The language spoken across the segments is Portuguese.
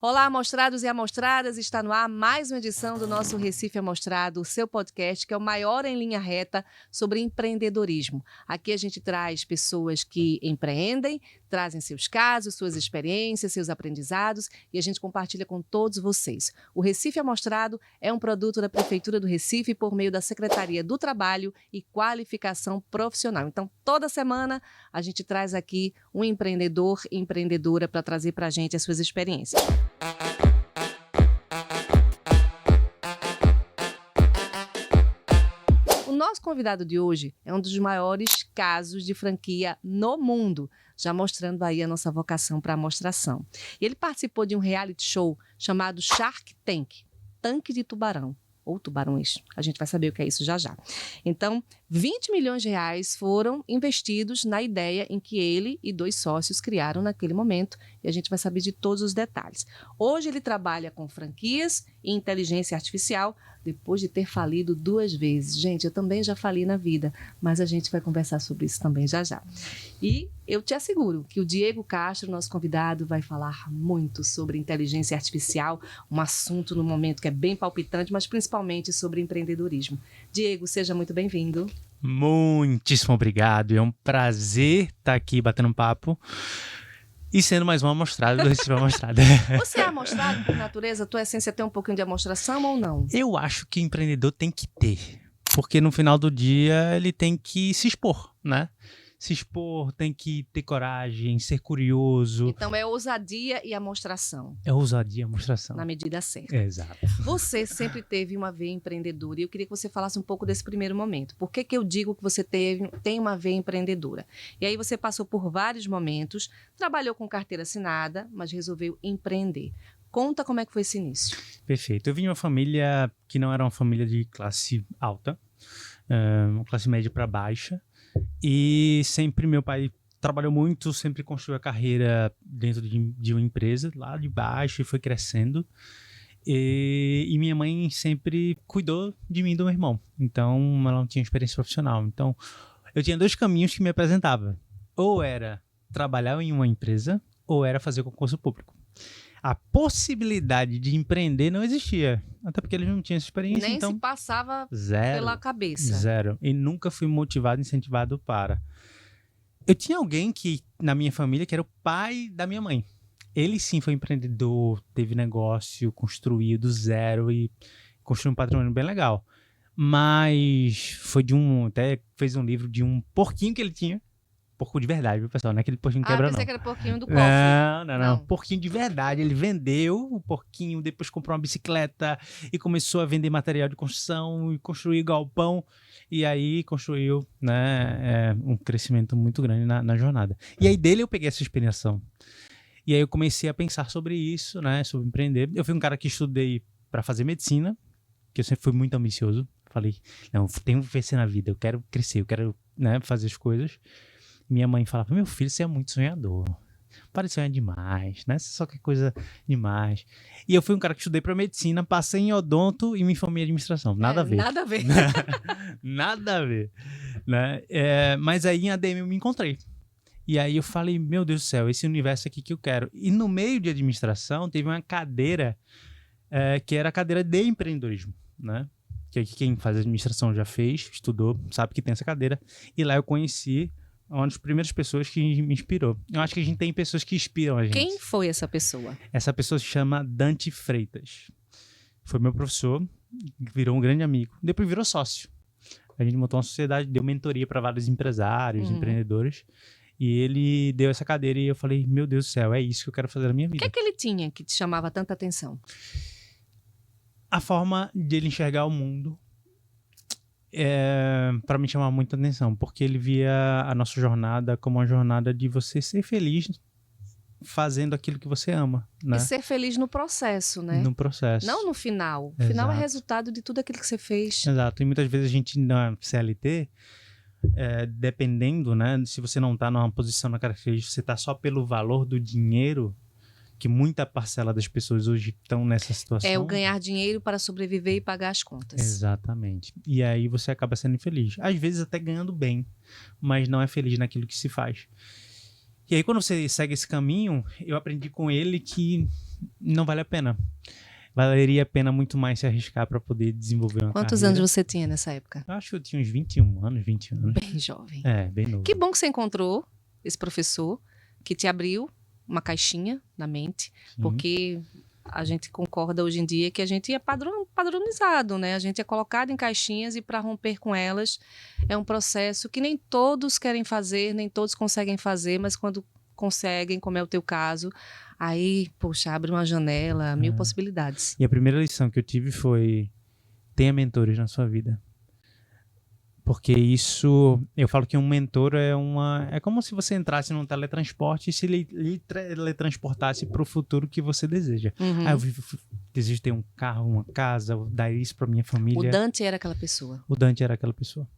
Olá, amostrados e amostradas, está no ar mais uma edição do nosso Recife Amostrado, o seu podcast, que é o maior em linha reta sobre empreendedorismo. Aqui a gente traz pessoas que empreendem, trazem seus casos, suas experiências, seus aprendizados e a gente compartilha com todos vocês. O Recife Amostrado é um produto da Prefeitura do Recife por meio da Secretaria do Trabalho e Qualificação Profissional. Então, toda semana a gente traz aqui um empreendedor e empreendedora para trazer para a gente as suas experiências. O nosso convidado de hoje é um dos maiores casos de franquia no mundo, já mostrando aí a nossa vocação para a amostração. E ele participou de um reality show chamado Shark Tank, Tanque de Tubarão, ou Tubarões, a gente vai saber o que é isso já já. Então, 20 milhões de reais foram investidos na ideia em que ele e 2 sócios criaram naquele momento, e a gente vai saber de todos os detalhes. Hoje ele trabalha com franquias e inteligência artificial, depois de ter falido 2 vezes. Gente, eu também já fali na vida, mas a gente vai conversar sobre isso também já já. E eu te asseguro que o Diego Castro, nosso convidado, vai falar muito sobre inteligência artificial, um assunto no momento que é bem palpitante, mas principalmente sobre empreendedorismo. Diego, seja muito bem-vindo. Muitíssimo obrigado, é um prazer estar aqui batendo um papo e sendo mais um amostrado do Recife Amostrado. Você é amostrado por natureza? Tua essência tem um pouquinho de amostração ou não? Eu acho que empreendedor tem que ter, porque no final do dia ele tem que se expor, né? Se expor, tem que ter coragem, ser curioso. Então é ousadia e amostração. É ousadia e amostração. Na medida certa. Exato. Você sempre teve uma veia empreendedora e eu queria que você falasse um pouco desse primeiro momento. Por que eu digo que você tem uma veia empreendedora? E aí você passou por vários momentos, trabalhou com carteira assinada, mas resolveu empreender. Conta como é que foi esse início. Perfeito. Eu vim de uma família que não era uma família de classe alta, uma classe média para baixa. E sempre meu pai trabalhou muito, sempre construiu a carreira dentro de uma empresa lá de baixo e foi crescendo. E minha mãe sempre cuidou de mim e do meu irmão. Então ela não tinha experiência profissional. Então eu tinha 2 caminhos que me apresentava. Ou era trabalhar em uma empresa ou era fazer concurso público. A possibilidade de empreender não existia. Até porque eles não tinham essa experiência. Nem então, se passava zero, pela cabeça. Zero. E nunca fui motivado, incentivado para. Eu tinha alguém que, na minha família, que era o pai da minha mãe. Ele sim foi empreendedor, teve negócio, construiu do zero e construiu um patrimônio bem legal. Mas foi até fez um livro de um porquinho que ele tinha. Porco de verdade, viu, pessoal? Não é aquele porquinho quebra, não. Pensei que era porquinho do cofre. Não. Porquinho de verdade. Ele vendeu o porquinho, depois comprou uma bicicleta e começou a vender material de construção e construir galpão. E aí construiu, né, um crescimento muito grande na jornada. E aí dele eu peguei essa inspiração. E aí eu comecei a pensar sobre isso, né, sobre empreender. Eu fui um cara que estudei para fazer medicina, que eu sempre fui muito ambicioso. Falei, não, tenho que vencer na vida, eu quero crescer, eu quero, né, fazer as coisas. Minha mãe falava, meu filho, você é muito sonhador. Para de sonhar demais, né? Você só quer coisa demais. E eu fui um cara que estudei para medicina, passei em odonto e me formei em administração. Nada a ver. Nada a ver. Nada a ver. Né? Mas aí em ADM eu me encontrei. E aí eu falei, meu Deus do céu, esse universo aqui que eu quero. E no meio de administração teve uma cadeira que era a cadeira de empreendedorismo, né? Que quem faz administração já fez, estudou, sabe que tem essa cadeira. E lá eu conheci uma das primeiras pessoas que me inspirou. Eu acho que a gente tem pessoas que inspiram a gente. Quem foi essa pessoa? Essa pessoa se chama Dante Freitas. Foi meu professor, virou um grande amigo. Depois virou sócio. A gente montou uma sociedade, deu mentoria para vários empresários, empreendedores. E ele deu essa cadeira e eu falei, meu Deus do céu, é isso que eu quero fazer na minha vida. O que ele tinha que te chamava tanta atenção? A forma de ele enxergar o mundo para me chamar muita atenção, porque ele via a nossa jornada como uma jornada de você ser feliz fazendo aquilo que você ama, né? E ser feliz no processo, né? No processo. Não no final. O Exato. final é resultado de tudo aquilo que você fez. Exato. E muitas vezes a gente na CLT, dependendo, né? Se você não está numa posição na característica, você está só pelo valor do dinheiro, que muita parcela das pessoas hoje estão nessa situação. É o ganhar dinheiro para sobreviver e pagar as contas. Exatamente. E aí você acaba sendo infeliz. Às vezes até ganhando bem, mas não é feliz naquilo que se faz. E aí quando você segue esse caminho, eu aprendi com ele que não vale a pena. Valeria a pena muito mais se arriscar para poder desenvolver uma Quantos carreira. anos você tinha nessa época? Eu acho que eu tinha uns 21 anos, 20 anos. Bem jovem. Bem novo. Que bom que você encontrou esse professor que te abriu uma caixinha na mente, Sim. porque a gente concorda hoje em dia que a gente é padronizado, né? A gente é colocado em caixinhas e para romper com elas é um processo que nem todos querem fazer, nem todos conseguem fazer, mas quando conseguem, como é o teu caso, aí, poxa, abre uma janela, mil possibilidades. E a primeira lição que eu tive foi: tenha mentores na sua vida. Porque isso, eu falo que um mentor é como se você entrasse num teletransporte e se lhe teletransportasse para o futuro que você deseja. Uhum. Eu desejo ter um carro, uma casa, dar isso para minha família. O Dante era aquela pessoa. O Dante era aquela pessoa.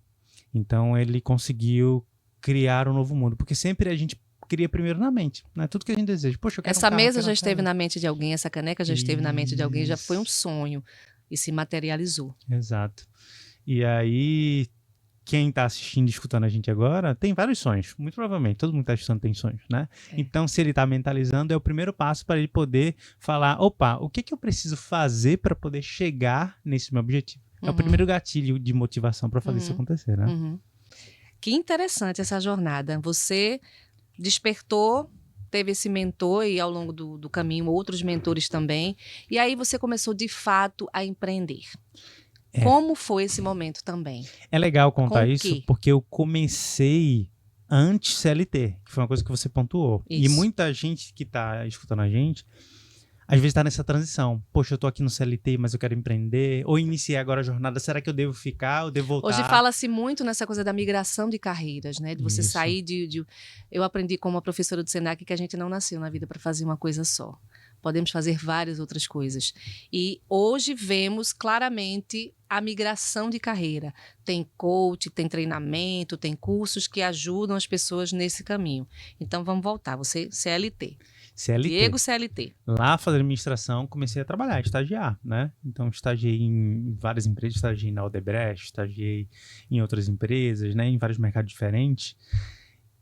Então ele conseguiu criar um novo mundo, porque sempre a gente cria primeiro na mente, né? Tudo que a gente deseja. Poxa, eu quero Essa um carro, mesa quero já uma esteve casa. na mente de alguém, essa caneca já esteve na mente de alguém, já foi um Isso. sonho e se materializou. Exato. E aí, quem está assistindo e escutando a gente agora tem vários sonhos, muito provavelmente. Todo mundo que está escutando tem sonhos, né? É. Então, se ele está mentalizando, é o primeiro passo para ele poder falar: opa, o que eu preciso fazer para poder chegar nesse meu objetivo? É o Uhum. primeiro gatilho de motivação para fazer isso Uhum. acontecer, né? Uhum. Que interessante essa jornada. Você despertou, teve esse mentor e ao longo do caminho outros mentores também. E aí você começou de fato a empreender. É. Como foi esse momento também? É legal contar Com o isso quê? porque eu comecei antes CLT, que foi uma coisa que você pontuou. E Isso. muita gente que está escutando a gente, às vezes está nessa transição. Poxa, eu tô aqui no CLT, mas eu quero empreender. Ou iniciei agora a jornada, será que eu devo ficar ou devo voltar? Hoje fala-se muito nessa coisa da migração de carreiras, né? De você Isso. sair de... Eu aprendi como uma professora do Senac que a gente não nasceu na vida para fazer uma coisa só. Podemos fazer várias outras coisas. E hoje vemos claramente a migração de carreira. Tem coach, tem treinamento, tem cursos que ajudam as pessoas nesse caminho. Então vamos voltar. Você, CLT. CLT. Diego CLT. Lá, fazendo administração, comecei a trabalhar, estagiar, né? Então, estagiei em várias empresas, estagiei na Odebrecht, estagiei em outras empresas, né? Em vários mercados diferentes.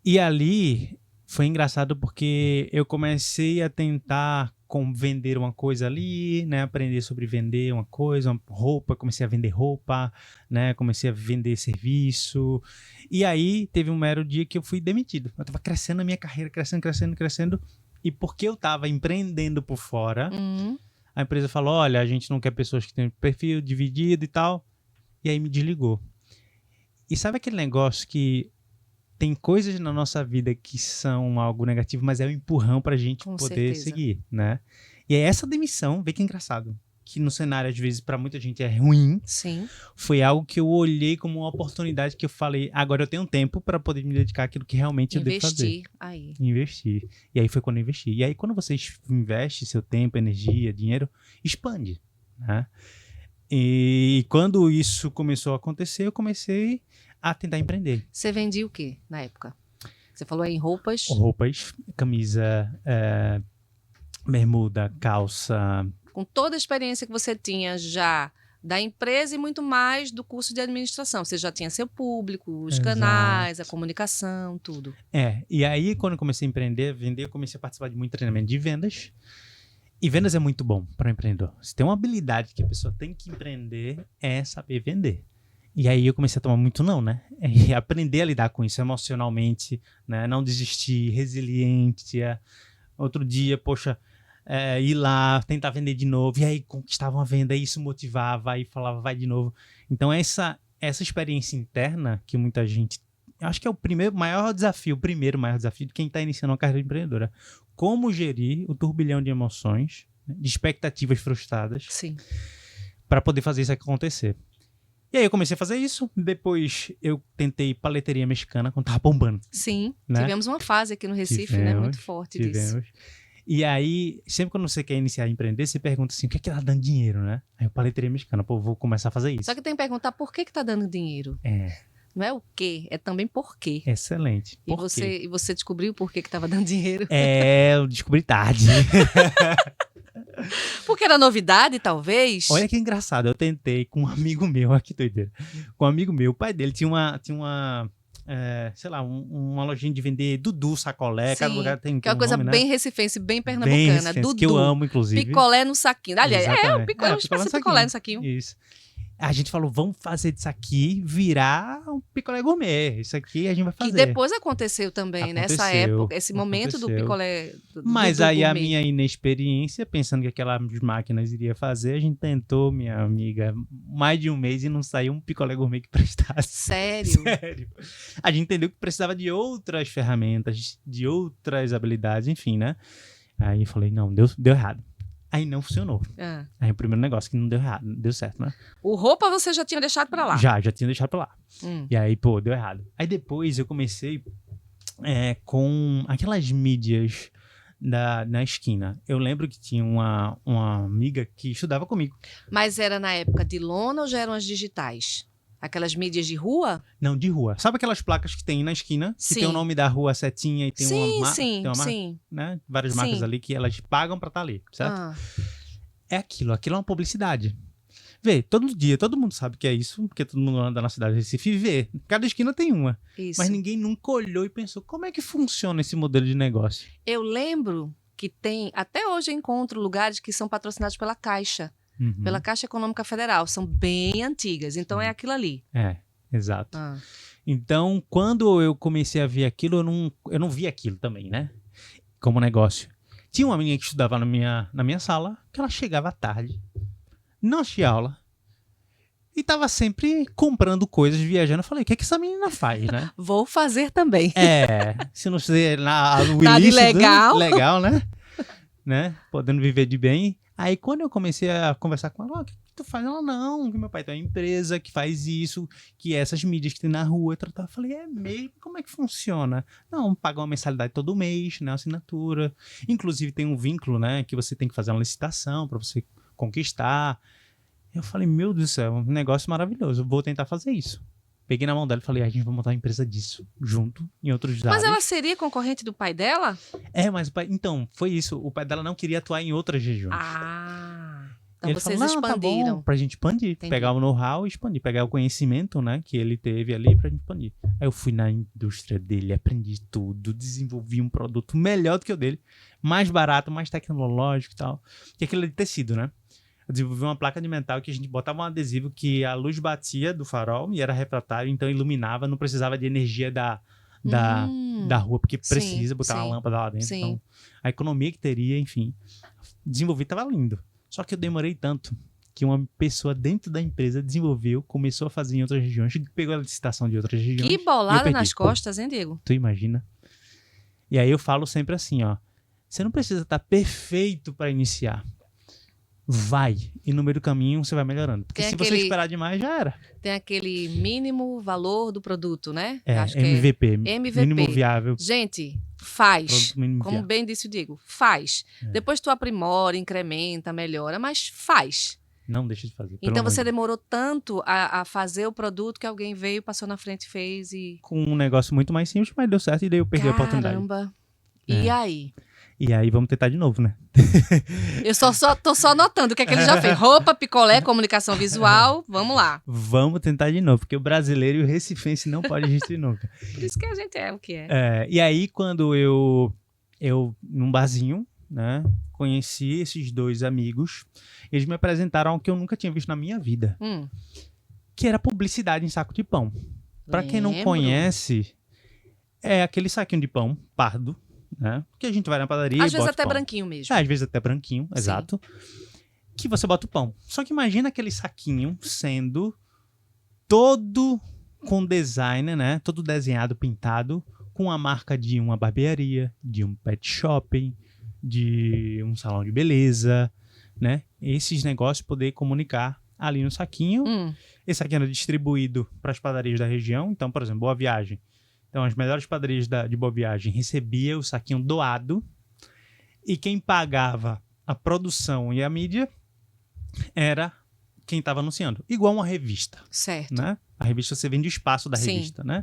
E ali foi engraçado porque eu comecei a tentar vender uma coisa ali, né? Aprender sobre vender uma coisa, uma roupa, comecei a vender roupa, né? Comecei a vender serviço. E aí, teve um mero dia que eu fui demitido. Eu tava crescendo a minha carreira, crescendo. E porque eu estava empreendendo por fora, a empresa falou: olha, a gente não quer pessoas que tenham perfil dividido e tal. E aí me desligou. E sabe aquele negócio que tem coisas na nossa vida que são algo negativo, mas é um empurrão pra gente Com poder certeza. seguir, né? E aí essa demissão, vê que engraçado, que no cenário às vezes pra muita gente é ruim, Sim. foi algo que eu olhei como uma oportunidade que eu falei: agora eu tenho tempo para poder me dedicar àquilo que realmente eu devo fazer. Investir aí. Investir. E aí foi quando eu investi. E aí quando você investe seu tempo, energia, dinheiro, expande, né? E quando isso começou a acontecer, eu comecei a tentar empreender. Você vendia o quê na época? Você falou aí em roupas. Roupas, camisa, bermuda, calça. Com toda a experiência que você tinha já da empresa e muito mais do curso de administração. Você já tinha seu público, os Exato. canais, a comunicação, tudo. E aí quando eu comecei a empreender, vender, eu comecei a participar de muito treinamento de vendas. E vendas é muito bom para o empreendedor. Se tem uma habilidade que a pessoa tem que empreender, é saber vender. E aí eu comecei a tomar muito não, né? E aprender a lidar com isso emocionalmente, né? Não desistir, resiliente. Outro dia, poxa, ir lá, tentar vender de novo. E aí conquistava uma venda, e isso motivava, aí falava, vai de novo. Então essa experiência interna que muita gente... Acho que é o primeiro maior desafio de quem está iniciando uma carreira empreendedora. Como gerir o turbilhão de emoções, né, de expectativas frustradas, Sim. para poder fazer isso acontecer. E aí eu comecei a fazer isso. Depois eu tentei paleteria mexicana, quando tava bombando. Sim. Né? Tivemos uma fase aqui no Recife, né? Muito forte disso. E aí, sempre quando você quer iniciar a empreender, você pergunta assim, o que é que tá dando dinheiro, né? Aí eu paleteria mexicana, pô, vou começar a fazer isso. Só que tem que perguntar por que tá dando dinheiro. Não é o quê, é também por quê. Excelente. E você descobriu por que tava dando dinheiro? Eu descobri tarde. Porque era novidade, talvez? Olha que engraçado, eu tentei com um amigo meu, aqui doideira. Com um amigo meu, o pai dele tinha uma sei lá, uma lojinha de vender Dudu, sacolé, cada Sim, lugar tem que é uma um coisa nome, bem né? recifense, bem Bem pernambucana. recifense, Dudu. que eu amo, inclusive. Picolé no saquinho. Aliás, o Exatamente. picolé, uma espécie de picolé no saquinho. Isso. A gente falou, vamos fazer disso aqui virar um picolé gourmet. Isso aqui a gente vai Que fazer. depois aconteceu também, nessa Aconteceu, época, esse momento do aconteceu. picolé Mas Dudu aí a gourmet. minha inexperiência, pensando que aquelas máquinas iria fazer, a gente tentou, minha amiga, mais de um mês e não saiu um picolé gourmet que prestasse. Sério? Sério. A gente entendeu que precisava de outras ferramentas, de outras habilidades, enfim, né? Aí eu falei, não, deu errado. Aí não funcionou. Ah. Aí o primeiro negócio que não deu errado, deu certo, né? O roupa você já tinha deixado pra lá? Já tinha deixado pra lá. Hum. E aí, pô, deu errado. Aí depois eu comecei com aquelas mídias na esquina. Eu lembro que tinha uma amiga que estudava comigo. Mas era na época de lona ou já eram as digitais? Aquelas mídias de rua? Não, de rua. Sabe aquelas placas que tem na esquina? Que Sim. tem o nome da rua, setinha e tem Sim, tem né? Várias Sim. marcas ali que elas pagam pra estar ali, certo? Ah. É aquilo é uma publicidade. Vê, todo dia, todo mundo sabe que é isso, porque todo mundo anda na cidade de Recife e vê. Cada esquina tem uma. Isso. Mas ninguém nunca olhou e pensou, como é que funciona esse modelo de negócio? Eu lembro que tem, até hoje eu encontro lugares que são patrocinados pela Caixa, Uhum. pela Caixa Econômica Federal. São bem antigas, então é aquilo ali. Exato. Ah. Então, quando eu comecei a ver aquilo, eu não vi aquilo também, né? Como negócio. Tinha uma menina que estudava na minha sala, que ela chegava à tarde, não assistia aula, e tava sempre comprando coisas, viajando. Eu falei, o que é que essa menina faz, né? Vou fazer também. Se não ser Nada ilícito, ilegal. legal, né? Podendo viver de bem. Aí quando eu comecei a conversar com ela, o que tu faz? Ela, não, que meu pai tem uma empresa que faz isso, que essas mídias que tem na rua, eu falei, é mesmo? Como é que funciona? Não, paga uma mensalidade todo mês, né? Assinatura. Inclusive tem um vínculo, né? Que você tem que fazer uma licitação para você conquistar. Eu falei, meu Deus do céu, um negócio maravilhoso, eu vou tentar fazer isso. Peguei na mão dela e falei, a gente vai montar uma empresa disso, junto, em outros Mas áreas. ela seria concorrente do pai dela? Mas o pai... Então, foi isso. O pai dela não queria atuar em outras regiões. Então Ele vocês falou, não, expandiram. tá bom, pra gente expandir. Entendi. Pegar o know-how e expandir. Pegar o conhecimento, né, que ele teve ali pra gente expandir. Aí eu fui na indústria dele, aprendi tudo, desenvolvi um produto melhor do que o dele. Mais barato, mais tecnológico e tal. Que é aquele de tecido, né? Eu desenvolvi uma placa de metal que a gente botava um adesivo que a luz batia do farol e era refratário, então iluminava, não precisava de energia da rua, porque Sim, precisa botar sim, uma lâmpada lá dentro. sim. Então, a economia que teria, enfim. Desenvolvi, tava lindo. Só que eu demorei tanto que uma pessoa dentro da empresa desenvolveu, começou a fazer em outras regiões, pegou a licitação de outras regiões. Que bolada perdi. nas costas, hein, Diego? Tu imagina? E aí eu falo sempre assim, ó. Você não precisa estar perfeito para iniciar. Vai. E no meio do caminho você vai melhorando. Porque Tem se você esperar demais, já era. Tem aquele mínimo valor do produto, né? Acho que MVP. MVP. Mínimo viável. Gente, faz. Produto mínimo Como viável. bem disse o Diego, faz. Depois tu aprimora, incrementa, melhora, mas faz. Não deixa de fazer. Então você demorou tanto a fazer o produto que alguém veio, passou na frente, fez e... Com um negócio muito mais simples, mas deu certo e daí eu perdi a oportunidade. Caramba. E aí? E aí vamos tentar de novo, né? Eu tô só notando o que é que ele já fez. Roupa, picolé, comunicação visual, vamos lá. Vamos tentar de novo, porque o brasileiro e o recifense não podem existir nunca. Por isso que a gente é o que é. E aí quando eu num barzinho, né, conheci esses dois amigos, eles me apresentaram algo que eu nunca tinha visto na minha vida, que era publicidade em saco de pão. Pra quem não conhece, é aquele saquinho de pão pardo, né? Que a gente vai na padaria Às e vezes bota até pão. branquinho mesmo. Às vezes até branquinho, Sim. exato. Que você bota o pão. Só que imagina aquele saquinho sendo todo com design, né? Todo desenhado, pintado, com a marca de uma barbearia, de um pet shopping, de um salão de beleza, né? Esses negócios poder comunicar ali no saquinho. Esse saquinho era distribuído para as padarias da região. Então, por exemplo, Boa Viagem. Então, as melhores padarias de Boa Viagem recebia o saquinho doado e quem pagava a produção e a mídia era quem estava anunciando. Igual uma revista, Certo. né? A revista você vende o espaço da Sim. revista, né?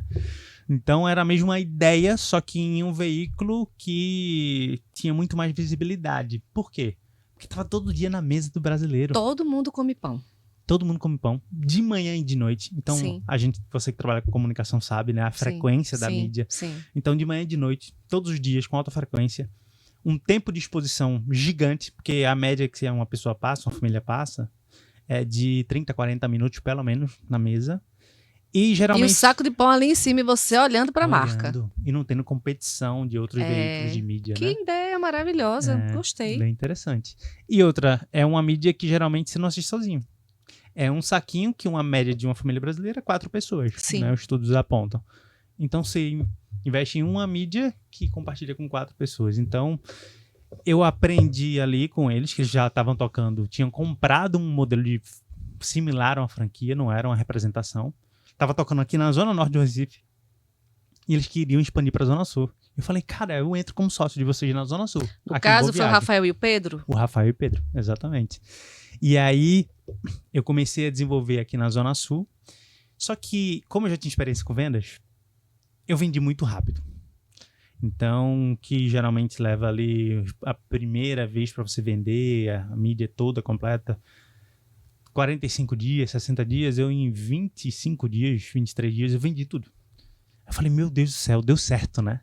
Então, era a mesma ideia, só que em um veículo que tinha muito mais visibilidade. Por quê? Porque estava todo dia na mesa do brasileiro. Todo mundo come pão. Todo mundo come pão, de manhã e de noite. Então, Sim. você que trabalha com comunicação sabe, né? A frequência da mídia. Sim. Então, de manhã e de noite, todos os dias, com alta frequência. Um tempo de exposição gigante, porque a média que uma pessoa passa, uma família passa, é de 30, 40 minutos, pelo menos, na mesa. E geralmente... E o saco de pão ali em cima e você olhando para a marca. E não tendo competição de outros veículos de mídia, que né? ideia maravilhosa. Gostei. Bem interessante. E outra, é uma mídia que geralmente você não assiste sozinho. É um saquinho que uma média de uma família brasileira é 4 pessoas. Sim. Né? Os estudos apontam. Então, você investe em uma mídia que compartilha com 4 pessoas. Então, eu aprendi ali com eles, que eles já estavam tocando, tinham comprado um modelo similar a uma franquia, não era uma representação. Estava tocando aqui na Zona Norte do Recife. E eles queriam expandir para a Zona Sul. Eu falei, cara, eu entro como sócio de vocês na Zona Sul. No caso, foi o Rafael e o Pedro? O Rafael e o Pedro, exatamente. E aí, eu comecei a desenvolver aqui na Zona Sul. Só que, como eu já tinha experiência com vendas, eu vendi muito rápido. Então, que geralmente leva ali a primeira vez para você vender, a mídia toda completa, 45 dias, 60 dias, eu em 25 dias, 23 dias, eu vendi tudo. Eu falei, meu Deus do céu, deu certo, né?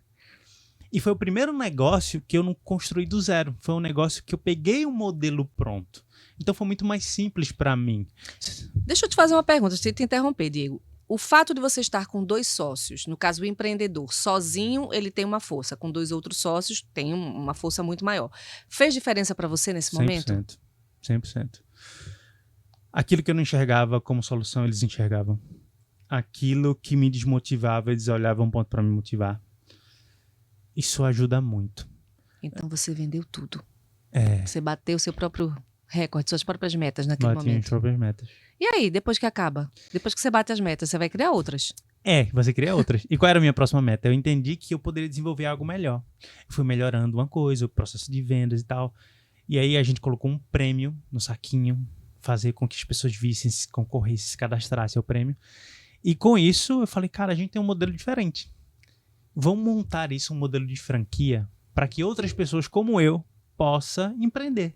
E foi o primeiro negócio que eu não construí do zero. Foi um negócio que eu peguei um modelo pronto. Então foi muito mais simples para mim. Deixa eu te fazer uma pergunta, deixa eu te interromper, Diego. O fato de você estar com 2 sócios, no caso o empreendedor, sozinho ele tem uma força, com 2 outros sócios tem uma força muito maior. Fez diferença para você nesse momento? 100%. Aquilo que eu não enxergava como solução, eles enxergavam. Aquilo que me desmotivava, eles olhavam um ponto para me motivar. Isso ajuda muito. Então você vendeu tudo. É. Você bateu seu próprio recorde, suas próprias metas naquele Bati momento. minhas próprias metas. E aí, depois que acaba? Depois que você bate as metas, você vai criar outras? Você cria outras. E qual era a minha próxima meta? Eu entendi que eu poderia desenvolver algo melhor. Eu fui melhorando uma coisa, o processo de vendas e tal. E aí a gente colocou um prêmio no saquinho, fazer com que as pessoas vissem, se concorressem, se cadastrassem ao prêmio. E com isso, eu falei, cara, a gente tem um modelo diferente. Vamos montar isso, um modelo de franquia, para que outras pessoas como eu possam empreender.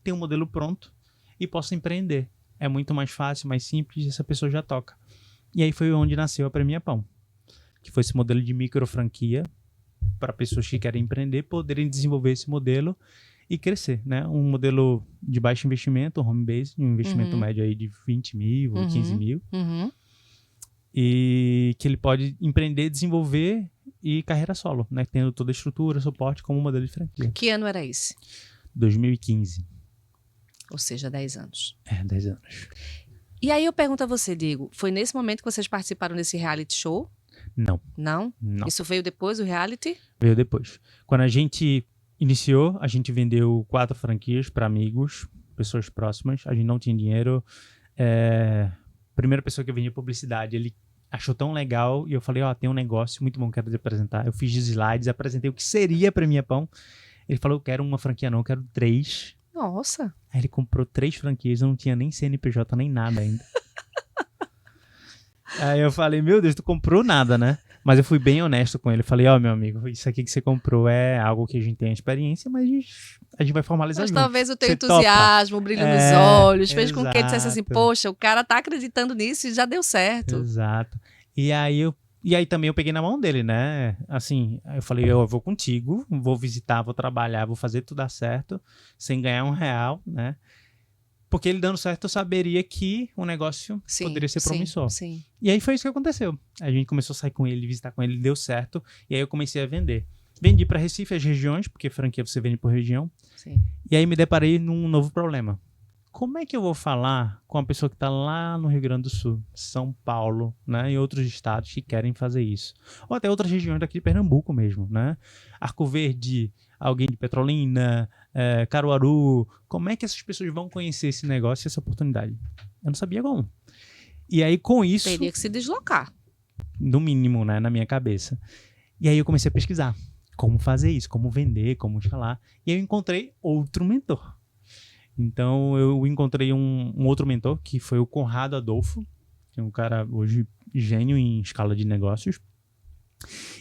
Tem um modelo pronto e possa empreender. É muito mais fácil, mais simples, essa pessoa já toca. E aí foi onde nasceu a Premia Pão, que foi esse modelo de micro franquia para pessoas que querem empreender poderem desenvolver esse modelo e crescer, né? Um modelo de baixo investimento, home base, um investimento médio aí de 20 mil ou 15 mil. E que ele pode empreender, desenvolver e carreira solo, né? Tendo toda a estrutura, suporte como modelo de franquia. Que ano era esse? 2015. Ou seja, 10 anos. 10 anos. E aí eu pergunto a você, Diego, foi nesse momento que vocês participaram desse reality show? Não. Não? Isso veio depois do reality? Veio depois. Quando a gente iniciou, a gente vendeu 4 franquias para amigos, pessoas próximas. A gente não tinha dinheiro. Primeira pessoa que eu vendia publicidade, ele achou tão legal e eu falei, tem um negócio muito bom que eu quero te apresentar. Eu fiz slides, apresentei o que seria a Premia Pão. Ele falou, eu quero uma franquia não, eu quero 3. Nossa. Aí ele comprou 3 franquias, eu não tinha nem CNPJ, nem nada ainda. Aí eu falei, meu Deus, tu comprou nada, né? Mas eu fui bem honesto com ele. Falei, meu amigo, isso aqui que você comprou é algo que a gente tem experiência, mas a gente vai formalizar Mas junto. Talvez o teu Você entusiasmo, o brilho nos olhos, fez com que ele dissesse assim, exato. poxa, o cara tá acreditando nisso e já deu certo. Exato. E aí também eu peguei na mão dele, né? Assim, eu falei, eu vou contigo, vou visitar, vou trabalhar, vou fazer tudo dar certo, sem ganhar R$1, né? Porque ele dando certo, eu saberia que o negócio poderia ser promissor. Sim. E aí foi isso que aconteceu. A gente começou a sair com ele, visitar com ele, deu certo. E aí eu comecei a vender. Vendi para Recife, as regiões, porque franquia você vende por região. Sim. E aí me deparei num novo problema. Como é que eu vou falar com a pessoa que está lá no Rio Grande do Sul, São Paulo, né, e outros estados que querem fazer isso? Ou até outras regiões daqui de Pernambuco mesmo, né? Arco Verde, alguém de Petrolina, Caruaru. Como é que essas pessoas vão conhecer esse negócio e essa oportunidade? Eu não sabia como. E aí com isso... Teria que se deslocar. No mínimo, né, na minha cabeça. E aí eu comecei a pesquisar como fazer isso, como vender, como escalar. E aí eu encontrei outro mentor. Então, eu encontrei um outro mentor, que foi o Conrado Adolfo, que é um cara hoje gênio em escala de negócios.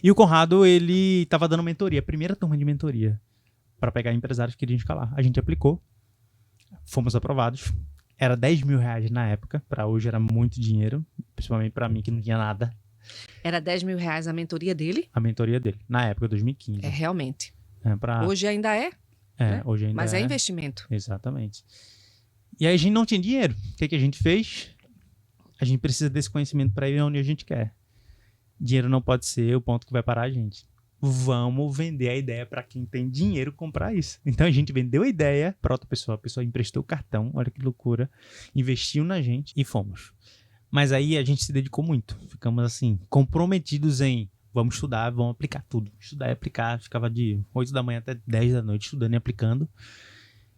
E o Conrado, ele estava dando mentoria, a primeira turma de mentoria, para pegar empresários que queriam escalar. A gente aplicou, fomos aprovados, Era 10 mil reais na época, para hoje era muito dinheiro, principalmente para mim que não tinha nada. Era 10 mil reais a mentoria dele? A mentoria dele, na época, 2015. É, realmente. Pra... Hoje ainda é, né? Hoje ainda Mas é investimento. Exatamente. E aí a gente não tinha dinheiro. O que a gente fez? A gente precisa desse conhecimento para ir onde a gente quer. Dinheiro não pode ser o ponto que vai parar a gente. Vamos vender a ideia para quem tem dinheiro comprar isso. Então a gente vendeu a ideia para outra pessoa. A pessoa emprestou o cartão, olha que loucura. Investiu na gente e fomos. Mas aí a gente se dedicou muito. Ficamos assim, comprometidos em vamos estudar, vamos aplicar tudo. Estudar e aplicar. Ficava de 8 da manhã até 10 da noite estudando e aplicando.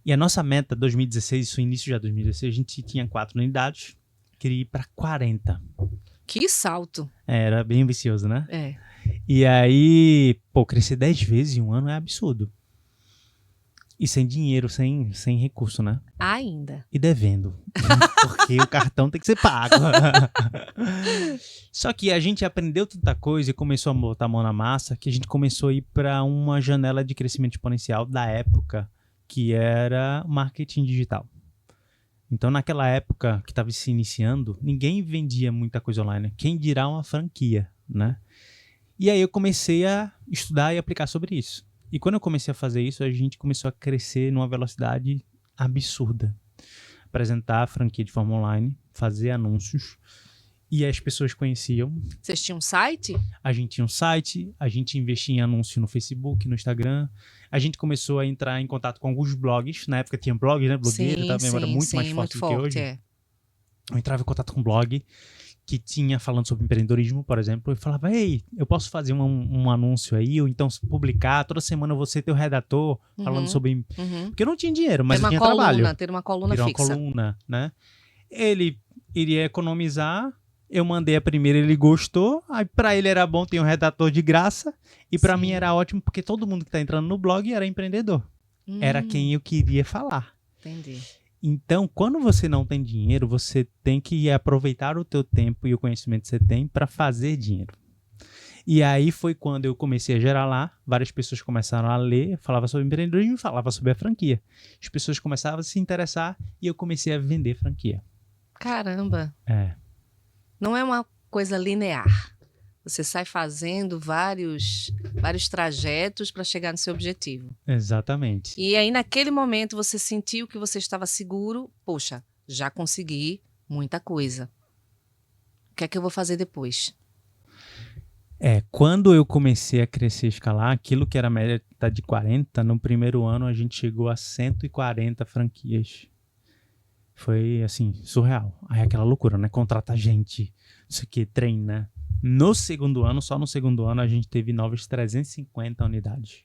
E a nossa meta, 2016, isso início já de 2016, a gente tinha 4 unidades. Queria ir para 40. Que salto. Era bem ambicioso, né? É. E aí, crescer 10 vezes em um ano é absurdo. E sem dinheiro, sem recurso, né? Ainda. E devendo. Porque o cartão tem que ser pago. Só que a gente aprendeu tanta coisa e começou a botar a mão na massa que a gente começou a ir para uma janela de crescimento exponencial da época, que era marketing digital. Então, naquela época que estava se iniciando, ninguém vendia muita coisa online. Quem dirá uma franquia, né? E aí eu comecei a estudar e aplicar sobre isso. E quando eu comecei a fazer isso, a gente começou a crescer numa velocidade absurda. Apresentar a franquia de forma online, fazer anúncios, e as pessoas conheciam. Vocês tinham um site? A gente tinha um site, a gente investia em anúncio no Facebook, no Instagram. A gente começou a entrar em contato com alguns blogs. Na época tinha blog, né? Blogueiro, tá? Era muito mais forte do que hoje. É. Eu entrava em contato com um blog que tinha falando sobre empreendedorismo, por exemplo, e falava, ei, eu posso fazer um anúncio aí, ou então publicar, toda semana você ter o redator falando sobre... Porque eu não tinha dinheiro, mas eu tinha trabalho. Ter uma coluna fixa. Uma coluna, né? Ele iria economizar, eu mandei a primeira, ele gostou, aí pra ele era bom ter um redator de graça, e pra mim era ótimo, porque todo mundo que tá entrando no blog era empreendedor. Era quem eu queria falar. Entendi. Então, quando você não tem dinheiro, você tem que aproveitar o teu tempo e o conhecimento que você tem para fazer dinheiro. E aí foi quando eu comecei a gerar lá, várias pessoas começaram a ler, falava sobre empreendedorismo e falava sobre a franquia. As pessoas começavam a se interessar e eu comecei a vender franquia. Caramba! Não é uma coisa linear. Você sai fazendo vários trajetos para chegar no seu objetivo. Exatamente. E aí, naquele momento, você sentiu que você estava seguro. Poxa, já consegui muita coisa. O que é que eu vou fazer depois? Quando eu comecei a crescer e escalar, aquilo que era a média de 40, no primeiro ano a gente chegou a 140 franquias. Foi, assim, surreal. Aí aquela loucura, né? Contrata gente, isso aqui, treina. No segundo ano, só no segundo ano, a gente teve novas 350 unidades.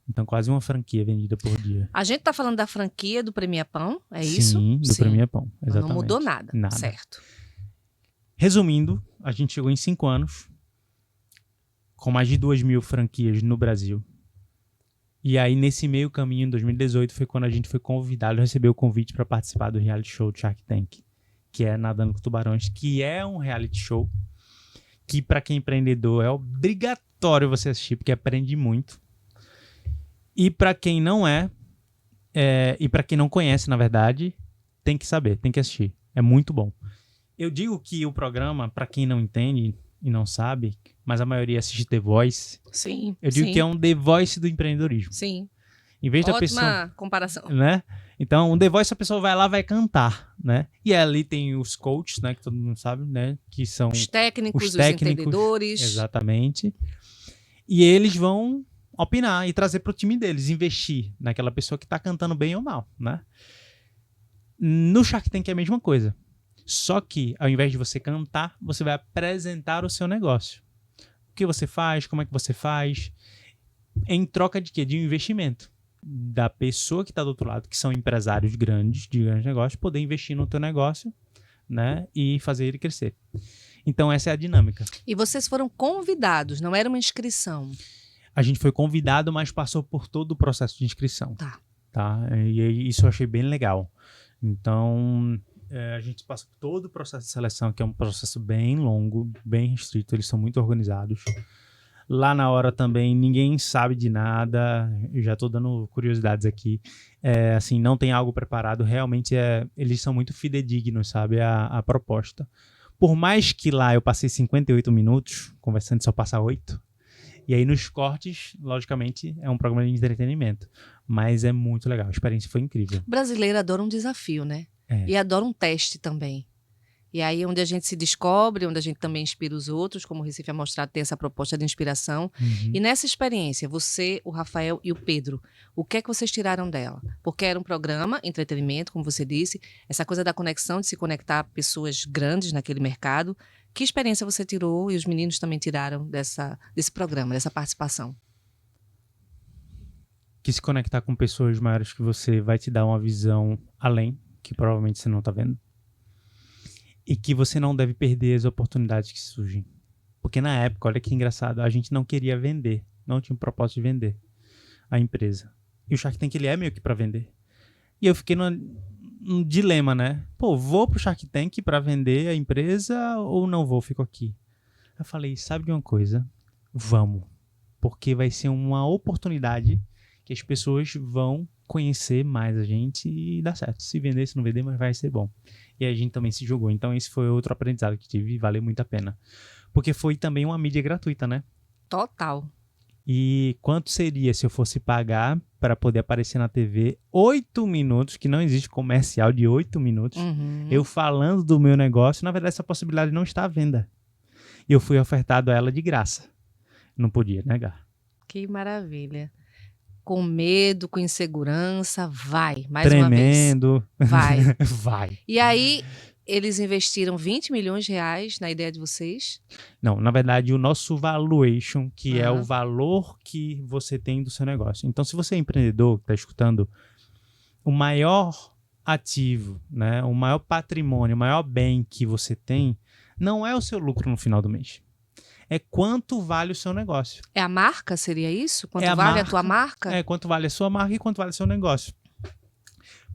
Então, quase uma franquia vendida por dia. A gente tá falando da franquia do Premier Pão, é Sim, isso? do Premier Pão, exatamente. Não mudou nada, certo. Resumindo, a gente chegou em 5 anos, com mais de 2.000 franquias no Brasil. E aí, nesse meio caminho, em 2018, foi quando a gente foi convidado, recebeu o convite para participar do reality show Shark Tank, que é Nadando com Tubarões, que é um reality show que para quem é empreendedor é obrigatório você assistir, porque aprende muito. E para quem não e para quem não conhece, na verdade, tem que saber, tem que assistir. É muito bom. Eu digo que o programa, para quem não entende e não sabe, mas a maioria assiste The Voice. Sim. Eu digo que é um The Voice do empreendedorismo. Sim. Em vez da Ótima pessoa, comparação. Né? Então, um The Voice, a pessoa vai lá, vai cantar, né? E ali tem os coaches, né? Que todo mundo sabe, né? Que são os técnicos, os entendedores. Exatamente. E eles vão opinar e trazer pro time deles, investir naquela pessoa que tá cantando bem ou mal, né? No Shark Tank é a mesma coisa. Só que, ao invés de você cantar, você vai apresentar o seu negócio. O que você faz, como é que você faz, em troca de quê? De um investimento. Da pessoa que está do outro lado, que são empresários grandes, de grandes negócios, poder investir no teu negócio, né, e fazer ele crescer. Então, essa é a dinâmica. E vocês foram convidados, não era uma inscrição? A gente foi convidado, mas passou por todo o processo de inscrição. Tá? E isso eu achei bem legal. Então, a gente passa por todo o processo de seleção, que é um processo bem longo, bem restrito, eles são muito organizados. Lá na hora também ninguém sabe de nada. Eu já tô dando curiosidades aqui. Assim, não tem algo preparado. Realmente eles são muito fidedignos, sabe? A proposta. Por mais que lá eu passei 58 minutos, conversando só passa 8. E aí nos cortes, logicamente, é um programa de entretenimento. Mas é muito legal. A experiência foi incrível. O brasileiro adora um desafio, né? E adora um teste também. E aí onde a gente se descobre, onde a gente também inspira os outros, como o Recife Amostrado tem essa proposta de inspiração. E nessa experiência, você, o Rafael e o Pedro, o que é que vocês tiraram dela? Porque era um programa, entretenimento, como você disse, essa coisa da conexão, de se conectar a pessoas grandes naquele mercado. Que experiência você tirou e os meninos também tiraram desse programa, dessa participação? Que se conectar com pessoas maiores que você vai te dar uma visão além, que provavelmente você não está vendo. E que você não deve perder as oportunidades que surgem. Porque na época, olha que engraçado, a gente não queria vender. Não tinha um propósito de vender a empresa. E o Shark Tank, ele é meio que para vender. E eu fiquei num dilema, né? Pô, vou pro Shark Tank para vender a empresa ou não vou, fico aqui. Eu falei, sabe de uma coisa? Vamos. Porque vai ser uma oportunidade que as pessoas vão conhecer mais a gente e dar certo. Se vender, se não vender, mas vai ser bom. E a gente também se jogou. Então esse foi outro aprendizado que tive e valeu muito a pena. Porque foi também uma mídia gratuita, né? Total. E quanto seria se eu fosse pagar para poder aparecer na TV 8 minutos, que não existe comercial de 8 minutos, eu falando do meu negócio. Na verdade, essa possibilidade não está à venda. E eu fui ofertado a ela de graça. Não podia negar. Que maravilha. Com medo, com insegurança, vai. Mais Tremendo. Uma vez. Vai. Vai. E aí, eles investiram 20 milhões de reais na ideia de vocês? Não, na verdade, o nosso valuation, que é o valor que você tem do seu negócio. Então, se você é empreendedor que está escutando, o maior ativo, né, o maior patrimônio, o maior bem que você tem, não é o seu lucro no final do mês. É quanto vale o seu negócio. É a marca, seria isso? Quanto vale a tua marca? É, quanto vale a sua marca e quanto vale o seu negócio.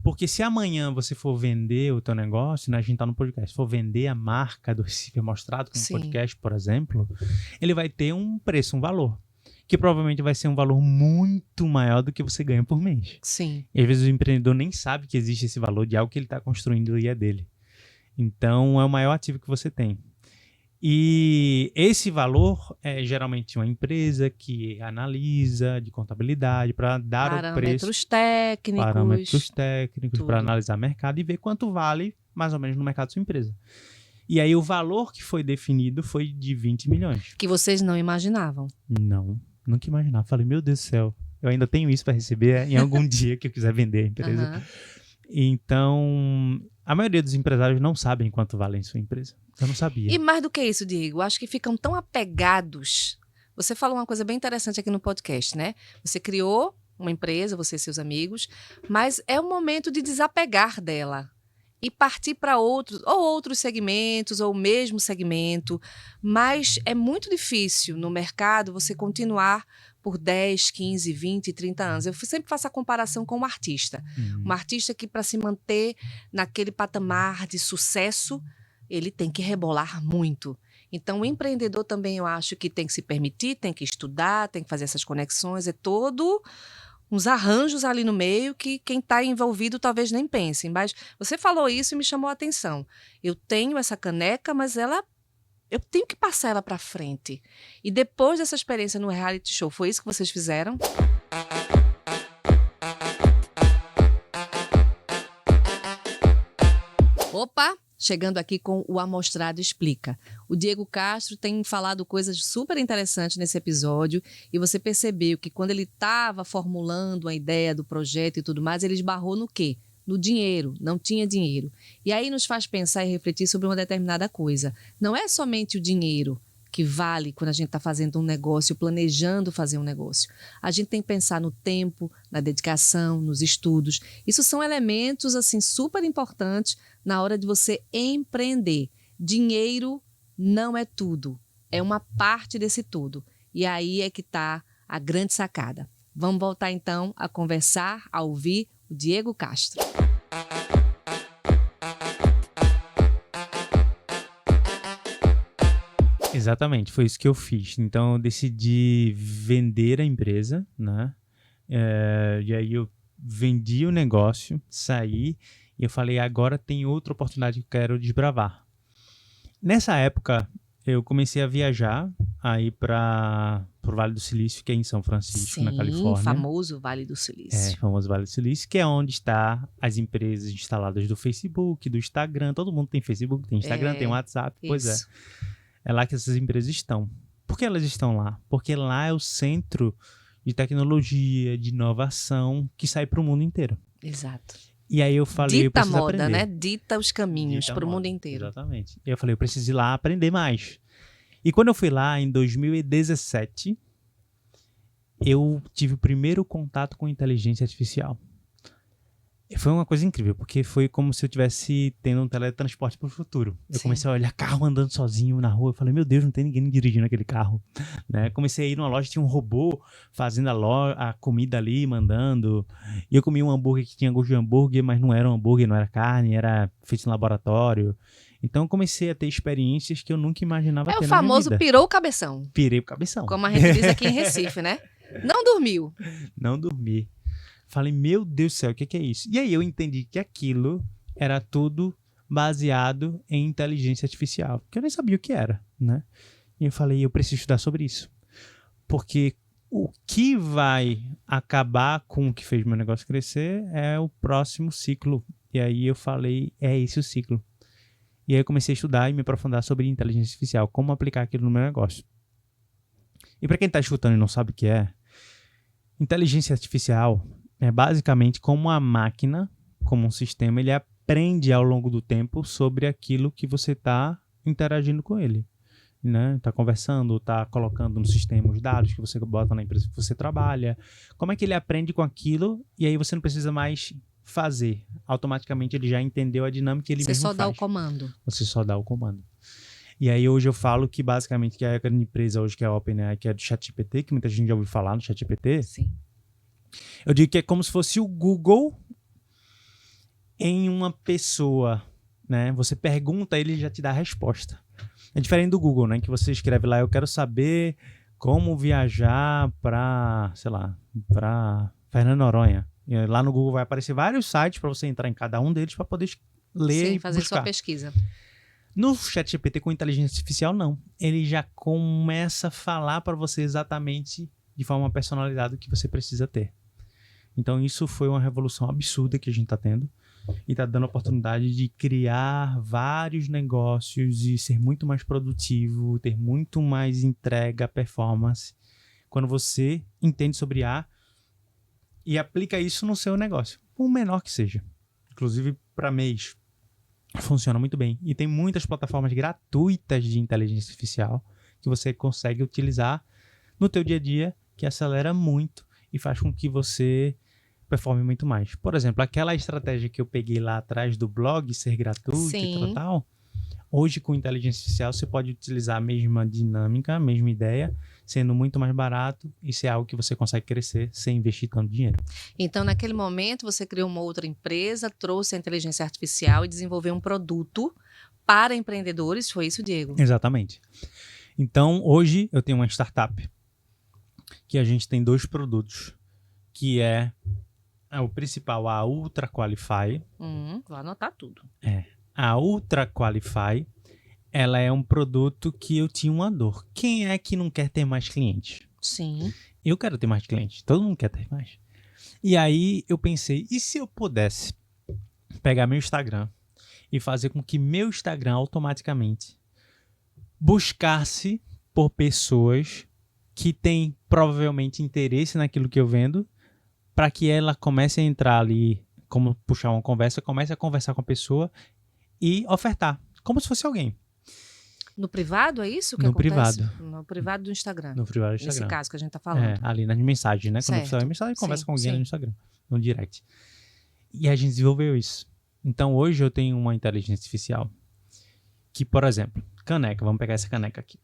Porque se amanhã você for vender o teu negócio, né, a gente tá no podcast, for vender a marca do Recife Amostrado como podcast, por exemplo, ele vai ter um preço, um valor, que provavelmente vai ser um valor muito maior do que você ganha por mês. Sim. E às vezes o empreendedor nem sabe que existe esse valor de algo que ele está construindo e é dele. Então, é o maior ativo que você tem. E esse valor é geralmente uma empresa que analisa de contabilidade para dar o preço. Parâmetros técnicos para analisar mercado e ver quanto vale mais ou menos no mercado da sua empresa. E aí o valor que foi definido foi de 20 milhões. Que vocês não imaginavam? Não, nunca imaginava. Falei, meu Deus do céu, eu ainda tenho isso para receber em algum dia que eu quiser vender a empresa. Então, a maioria dos empresários não sabem quanto vale a sua empresa. Eu não sabia. E mais do que isso, Diego, acho que ficam tão apegados. Você falou uma coisa bem interessante aqui no podcast, né? Você criou uma empresa, você e seus amigos, mas é o momento de desapegar dela e partir para outros segmentos, ou o mesmo segmento. Mas é muito difícil no mercado você continuar por 10, 15, 20, 30 anos. Eu sempre faço a comparação com um artista. Um artista que, para se manter naquele patamar de sucesso, ele tem que rebolar muito. Então, o empreendedor também, eu acho que tem que se permitir, tem que estudar, tem que fazer essas conexões, é todo uns arranjos ali no meio que quem está envolvido talvez nem pense. Mas você falou isso e me chamou a atenção. Eu tenho essa caneca, mas eu tenho que passar ela para frente. E depois dessa experiência no reality show, foi isso que vocês fizeram? Opa! Chegando aqui com o Amostrado Explica. O Diego Castro tem falado coisas super interessantes nesse episódio e você percebeu que quando ele estava formulando a ideia do projeto e tudo mais, ele esbarrou no quê? No dinheiro, não tinha dinheiro. E aí nos faz pensar e refletir sobre uma determinada coisa. Não é somente o dinheiro que vale quando a gente está fazendo um negócio, planejando fazer um negócio. A gente tem que pensar no tempo, na dedicação, nos estudos. Isso são elementos assim super importantes na hora de você empreender. Dinheiro não é tudo, é uma parte desse tudo. E aí é que está a grande sacada. Vamos voltar então a conversar, a ouvir o Diego Castro. Exatamente, foi isso que eu fiz. Então, eu decidi vender a empresa, né? E aí eu vendi o negócio, saí e eu falei, agora tem outra oportunidade que eu quero desbravar. Nessa época, eu comecei a viajar aí para o Vale do Silício, que é em São Francisco, na Sim, Califórnia. famoso Vale do Silício. Famoso Vale do Silício, que é onde está as empresas instaladas do Facebook, do Instagram. Todo mundo tem Facebook, tem Instagram, tem WhatsApp. Pois é. Isso. É lá que essas empresas estão. Por que elas estão lá? Porque lá é o centro de tecnologia, de inovação que sai para o mundo inteiro. Exato. E aí eu falei, eu Dita preciso moda, aprender. né? Dita os caminhos Dita para o moda, mundo inteiro. Exatamente. E eu falei, eu preciso ir lá aprender mais. E quando eu fui lá, em 2017, eu tive o primeiro contato com inteligência artificial. E foi uma coisa incrível, porque foi como se eu estivesse tendo um teletransporte para o futuro. Eu Sim. comecei a olhar carro andando sozinho na rua. Eu falei, meu Deus, não tem ninguém dirigindo aquele carro. Né? Comecei a ir numa loja, tinha um robô fazendo a comida ali, mandando. E eu comi um hambúrguer que tinha gosto de hambúrguer, mas não era um hambúrguer, não era carne, era feito em laboratório. Então eu comecei a ter experiências que eu nunca imaginava ter É o na minha famoso vida. pirou o cabeção, Pirei pro cabeção. como a gente diz aqui em Recife, né? Não dormiu. Não dormi. Falei, meu Deus do céu, o que é isso? E aí eu entendi que aquilo era tudo baseado em inteligência artificial, que eu nem sabia o que era, né? E eu falei, eu preciso estudar sobre isso. Porque o que vai acabar com o que fez meu negócio crescer é o próximo ciclo. E aí eu falei, é esse o ciclo. E aí eu comecei a estudar e me aprofundar sobre inteligência artificial, como aplicar aquilo no meu negócio. E para quem está escutando e não sabe o que é, inteligência artificial é basicamente como a máquina, como um sistema, ele aprende ao longo do tempo sobre aquilo que você está interagindo com ele. Né? Está conversando, está colocando no sistema os dados que você bota na empresa que você trabalha. Como é que ele aprende com aquilo e aí você não precisa mais fazer. Automaticamente ele já entendeu a dinâmica e ele Você mesmo só faz. dá o comando. Você só dá o comando. E aí hoje eu falo que basicamente que a grande empresa hoje que é a OpenAI, que é do ChatGPT, que muita gente já ouviu falar no ChatGPT, Sim. eu digo que é como se fosse o Google em uma pessoa, né? Você pergunta, ele já te dá a resposta. É diferente do Google, né? Que você escreve lá, eu quero saber como viajar para, sei lá, para Fernando Noronha. E lá no Google vai aparecer vários sites para você entrar em cada um deles para poder ler e fazer buscar. sua pesquisa. No ChatGPT com inteligência artificial, não. Ele já começa a falar para você exatamente de forma personalizada o que você precisa ter. Então isso foi uma revolução absurda que a gente está tendo e está dando a oportunidade de criar vários negócios e ser muito mais produtivo, ter muito mais entrega, performance, quando você entende sobre IA e aplica isso no seu negócio, por menor que seja. Inclusive para mês, funciona muito bem. E tem muitas plataformas gratuitas de inteligência artificial que você consegue utilizar no teu dia a dia, que acelera muito e faz com que você performe muito mais. Por exemplo, aquela estratégia que eu peguei lá atrás do blog ser gratuito Sim. e tal, hoje com inteligência artificial você pode utilizar a mesma dinâmica, a mesma ideia, sendo muito mais barato e ser algo que você consegue crescer sem investir tanto dinheiro. Então, naquele momento, você criou uma outra empresa, trouxe a inteligência artificial e desenvolveu um produto para empreendedores. Foi isso, Diego? Exatamente. Então, hoje eu tenho uma startup que a gente tem 2 produtos, que é o principal, a Ultra Qualify. Vou anotar tudo. A Ultra Qualify, ela é um produto que eu tinha uma dor. Quem é que não quer ter mais clientes? Sim. Eu quero ter mais clientes, todo mundo quer ter mais. E aí eu pensei, e se eu pudesse pegar meu Instagram e fazer com que meu Instagram automaticamente buscasse por pessoas que têm provavelmente interesse naquilo que eu vendo, para que ela comece a entrar ali, como puxar uma conversa, comece a conversar com a pessoa e ofertar, como se fosse alguém. No privado, é isso que No acontece? privado. No privado do Instagram. No privado do Instagram. Nesse caso que a gente tá falando. Ali nas mensagens, né? Quando você vai mensagem, conversa com alguém no Instagram, no direct. E a gente desenvolveu isso. Então hoje eu tenho uma inteligência artificial que, por exemplo, caneca, vamos pegar essa caneca aqui.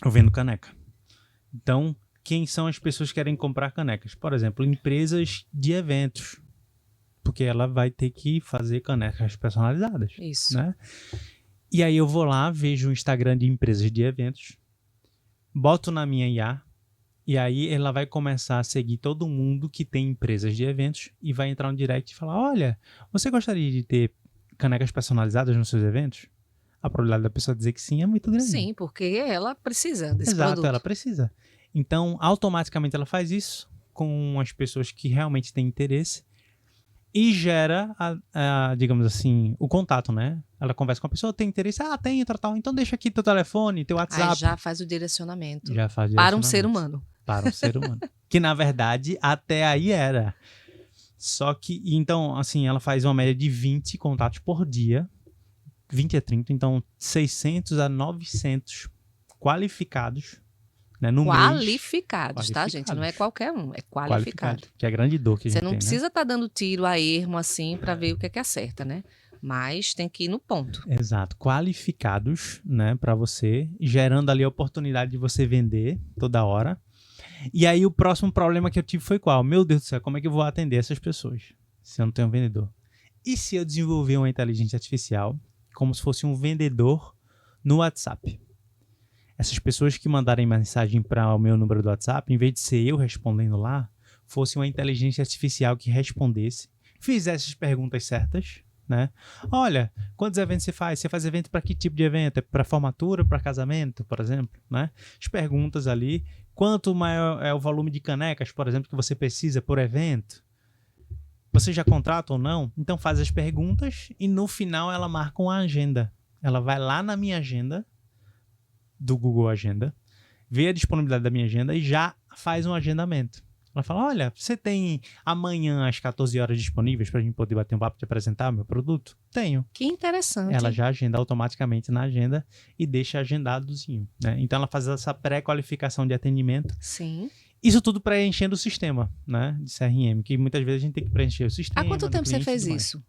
Eu vendo caneca. Então, quem são as pessoas que querem comprar canecas? Por exemplo, empresas de eventos. Porque ela vai ter que fazer canecas personalizadas. Isso. Né? E aí eu vou lá, vejo o Instagram de empresas de eventos, boto na minha IA, e aí ela vai começar a seguir todo mundo que tem empresas de eventos e vai entrar no direct e falar, olha, você gostaria de ter canecas personalizadas nos seus eventos? A probabilidade da pessoa dizer que sim é muito grande. Sim, porque ela precisa desse Exato, produto. ela precisa. Então, automaticamente ela faz isso com as pessoas que realmente têm interesse e gera, digamos assim, o contato, né? Ela conversa com a pessoa, tem interesse, tem, tal, então deixa aqui teu telefone, teu WhatsApp. Aí já faz o direcionamento. Já faz Para um direcionamento. ser humano. Para um ser humano. Que, na verdade, até aí era. Só que, então, assim, ela faz uma média de 20 contatos por dia, 20 a 30, então 600 a 900 qualificados, né, no mês. Qualificados, tá, gente? Não é qualquer um, é qualificado. Que é a grande dor que a Você gente não tem, precisa estar dando tiro a ermo assim para ver o que é que acerta, né? Mas tem que ir no ponto. né? Exato. Qualificados, né, para você, gerando ali a oportunidade de você vender toda hora. E aí o próximo problema que eu tive foi qual? Meu Deus do céu, como é que eu vou atender essas pessoas se eu não tenho um vendedor? E se eu desenvolver uma inteligência artificial como se fosse um vendedor no WhatsApp? Essas pessoas que mandarem mensagem para o meu número do WhatsApp, em vez de ser eu respondendo lá, fosse uma inteligência artificial que respondesse, fizesse as perguntas certas, né? Olha, quantos eventos você faz? Você faz evento para que tipo de evento? É para formatura, para casamento, por exemplo, né? As perguntas ali, quanto maior é o volume de canecas, por exemplo, que você precisa por evento? Você já contrata ou não? Então faz as perguntas e no final ela marca uma agenda. Ela vai lá na minha agenda do Google Agenda, vê a disponibilidade da minha agenda e já faz um agendamento. Ela fala, olha, você tem amanhã às 14 horas disponíveis para a gente poder bater um papo e te apresentar o meu produto? Tenho. Que interessante. Ela já agenda automaticamente na agenda e deixa agendadozinho, né? Então ela faz essa pré-qualificação de atendimento. Sim. Isso tudo preenchendo o sistema, né, de CRM, que muitas vezes a gente tem que preencher o sistema. Há quanto tempo você cliente e fez tudo mais. isso?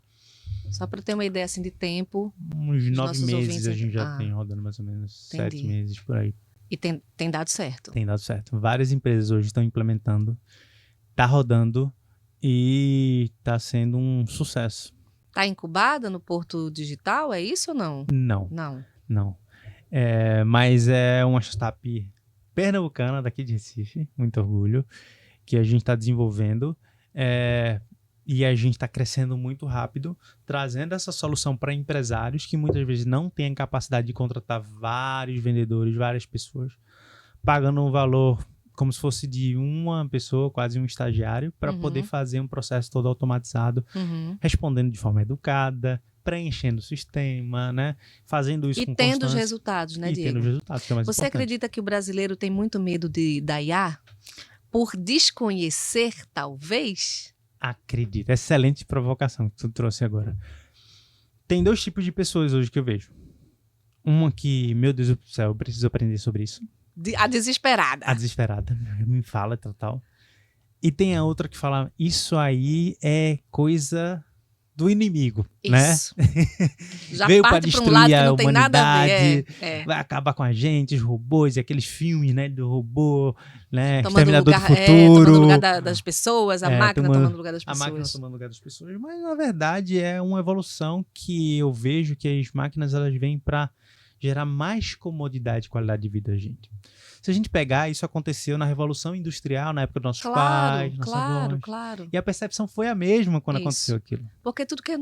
Só para ter uma ideia assim de tempo. Uns 9 nossos meses ouvintes, a gente já ah, tem rodando mais ou menos, entendi. 7 meses por aí. E tem dado certo. Tem dado certo. Várias empresas hoje estão implementando, tá rodando e tá sendo um sucesso. Tá incubada no Porto Digital, é isso ou não? Não, Não. não. Mas é uma startup pernambucana daqui de Recife, muito orgulho, que a gente está desenvolvendo e a gente está crescendo muito rápido, trazendo essa solução para empresários que muitas vezes não têm capacidade de contratar vários vendedores, várias pessoas, pagando um valor como se fosse de uma pessoa, quase um estagiário, para poder fazer um processo todo automatizado, respondendo de forma educada, preenchendo o sistema, né? Fazendo isso com E tendo os constância. resultados, né, E Diego? tendo os resultados, que é o mais Você importante. acredita que o brasileiro tem muito medo da IA? Por desconhecer, talvez? Acredito. Excelente provocação que tu trouxe agora. Tem 2 tipos de pessoas hoje que eu vejo. Uma que, meu Deus do céu, eu preciso aprender sobre isso. A desesperada. A desesperada. Me fala, tal. E tem a outra que fala, isso aí é coisa do inimigo, né? Isso. Já Veio para parte para um destruir lado que a não tem nada a ver. humanidade, vai acabar com a gente, os robôs, e aqueles filmes, né, do robô, né, Tomando Exterminador lugar, do Futuro. tomando lugar das pessoas, a máquina tomando lugar das A pessoas. máquina tomando lugar das pessoas, mas na verdade é uma evolução que eu vejo que as máquinas elas vêm para gerar mais comodidade e qualidade de vida da gente. Se a gente pegar, isso aconteceu na Revolução Industrial, na época dos nossos pais, nossos avós. Claro. E a percepção foi a mesma quando Isso. aconteceu aquilo. Porque tudo que é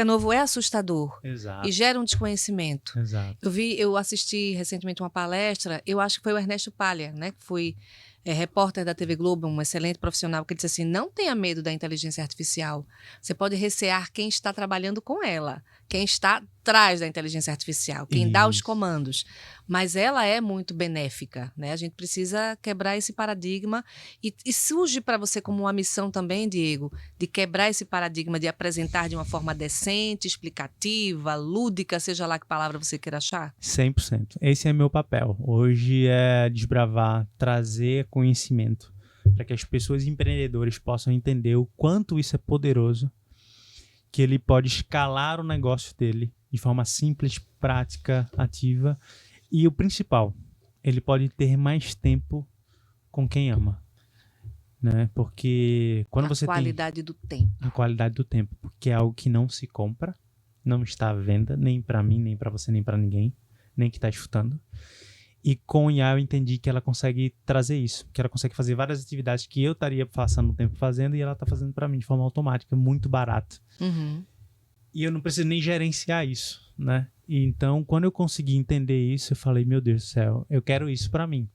novo é assustador. Exato. E gera um desconhecimento. Exato. Eu assisti recentemente uma palestra, eu acho que foi o Ernesto Palha, né, que foi repórter da TV Globo, um excelente profissional, que disse assim, não tenha medo da inteligência artificial. Você pode recear quem está trabalhando com ela, quem está atrás da inteligência artificial, quem dá os Isso. comandos. Mas ela é muito benéfica, né? A gente precisa quebrar esse paradigma e surge para você como uma missão também, Diego, de quebrar esse paradigma de apresentar de uma forma decente, explicativa, lúdica, seja lá que palavra você queira achar. 100%. Esse é meu papel. Hoje é desbravar, trazer conhecimento para que as pessoas empreendedoras possam entender o quanto isso é poderoso, que ele pode escalar o negócio dele de forma simples, prática, ativa. E o principal, ele pode ter mais tempo com quem ama, né? Porque quando você tem qualidade do tempo. a qualidade do tempo, porque é algo que não se compra, não está à venda, nem para mim, nem para você, nem para ninguém, nem que está escutando. E com o IA eu entendi que ela consegue trazer isso, que ela consegue fazer várias atividades que eu estaria passando o tempo fazendo e ela está fazendo para mim de forma automática, muito barato. Uhum. E eu não preciso nem gerenciar isso, né? E então, quando eu consegui entender isso, eu falei, meu Deus do céu, eu quero isso para mim.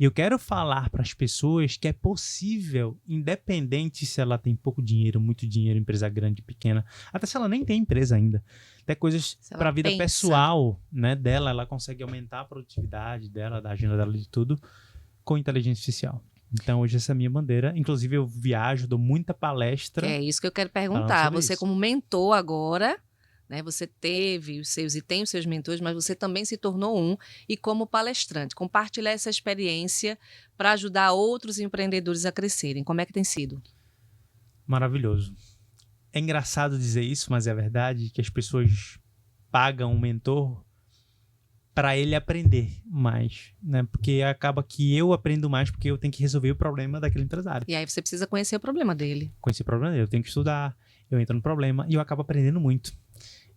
E eu quero falar para as pessoas que é possível, independente se ela tem pouco dinheiro, muito dinheiro, empresa grande, pequena, até se ela nem tem empresa ainda, até coisas Se ela para a vida pensa. pessoal, né, dela, ela consegue aumentar a produtividade dela, da agenda dela, de tudo, com inteligência artificial. Então, hoje essa é a minha bandeira. Inclusive, eu viajo, dou muita Que palestra é isso que eu quero falando perguntar. sobre Você isso. como mentor agora, né? Você teve os seus e tem os seus mentores, mas você também se tornou um e como palestrante, compartilhar essa experiência para ajudar outros empreendedores a crescerem. Como é que tem sido? Maravilhoso. É engraçado dizer isso, mas é verdade que as pessoas pagam um mentor para ele aprender mais, né? Porque acaba que eu aprendo mais porque eu tenho que resolver o problema daquele empresário. E aí você precisa conhecer o problema dele. Com esse problema, eu tenho que estudar, eu entro no problema e eu acabo aprendendo muito.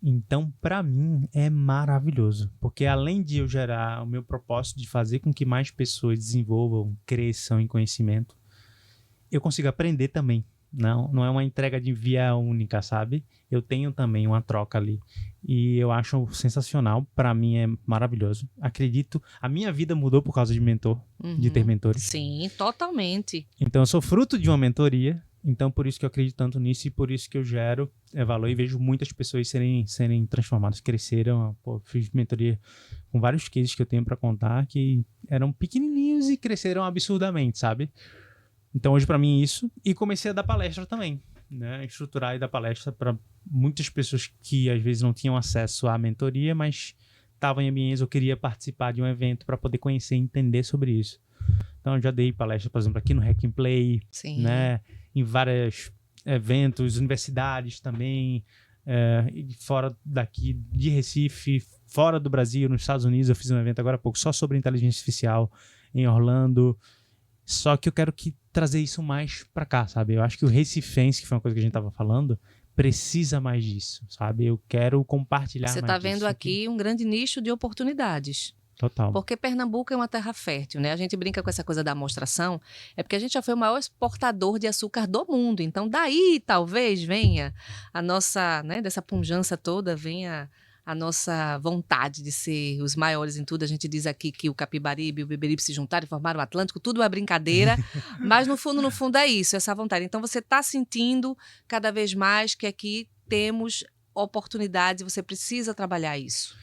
Então, para mim, é maravilhoso, porque além de eu gerar o meu propósito de fazer com que mais pessoas desenvolvam, cresçam em conhecimento, eu consigo aprender também. Não é uma entrega de via única, sabe? Eu tenho também uma troca ali. E eu acho sensacional. Para mim é maravilhoso. Acredito. A minha vida mudou por causa de mentor, de ter Uhum. mentores. Sim, totalmente. Então eu sou fruto de uma mentoria. Então por isso que eu acredito tanto nisso e por isso que eu gero valor e vejo muitas pessoas serem transformadas, cresceram. Pô, fiz mentoria com vários cases que eu tenho para contar que eram pequenininhos e cresceram absurdamente, sabe? Então hoje para mim é isso. E comecei a dar palestra também, né? Estruturar e dar palestra para muitas pessoas que às vezes não tinham acesso à mentoria, mas estavam em ambientes ou queria participar de um evento para poder conhecer e entender sobre isso. Então eu já dei palestra, por exemplo, aqui no Hack and Play, Sim. né? Em vários eventos, universidades também, e fora daqui de Recife, fora do Brasil, nos Estados Unidos. Eu fiz um evento agora há pouco só sobre inteligência artificial em Orlando. Só que eu quero trazer isso mais pra cá, sabe? Eu acho que o Recifense, que foi uma coisa que a gente tava falando, precisa mais disso, sabe? Eu quero compartilhar Você mais está disso. vendo aqui um grande nicho de oportunidades. Total. Porque Pernambuco é uma terra fértil, né? A gente brinca com essa coisa da amostração, é porque a gente já foi o maior exportador de açúcar do mundo. Então, daí talvez venha a nossa, né, dessa pujança toda, venha a nossa vontade de ser os maiores em tudo. A gente diz aqui que o Capibaribe e o Beberibe se juntaram e formaram o Atlântico, tudo é brincadeira, mas no fundo é isso, essa vontade. Então, você está sentindo cada vez mais que aqui temos oportunidades e você precisa trabalhar isso.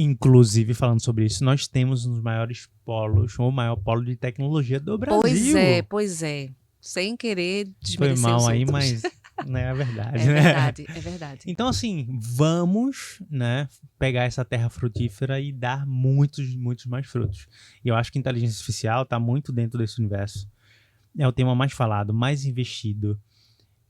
Inclusive, falando sobre isso, nós temos um dos maiores polos, ou o maior polo de tecnologia do Brasil. Pois é. Sem querer Foi desmerecer mal os aí, outros. mas não é a verdade, É né? verdade, é verdade. Então, assim, vamos, né, pegar essa terra frutífera e dar muitos, muitos mais frutos. E eu acho que a inteligência artificial está muito dentro desse universo. É o tema mais falado, mais investido.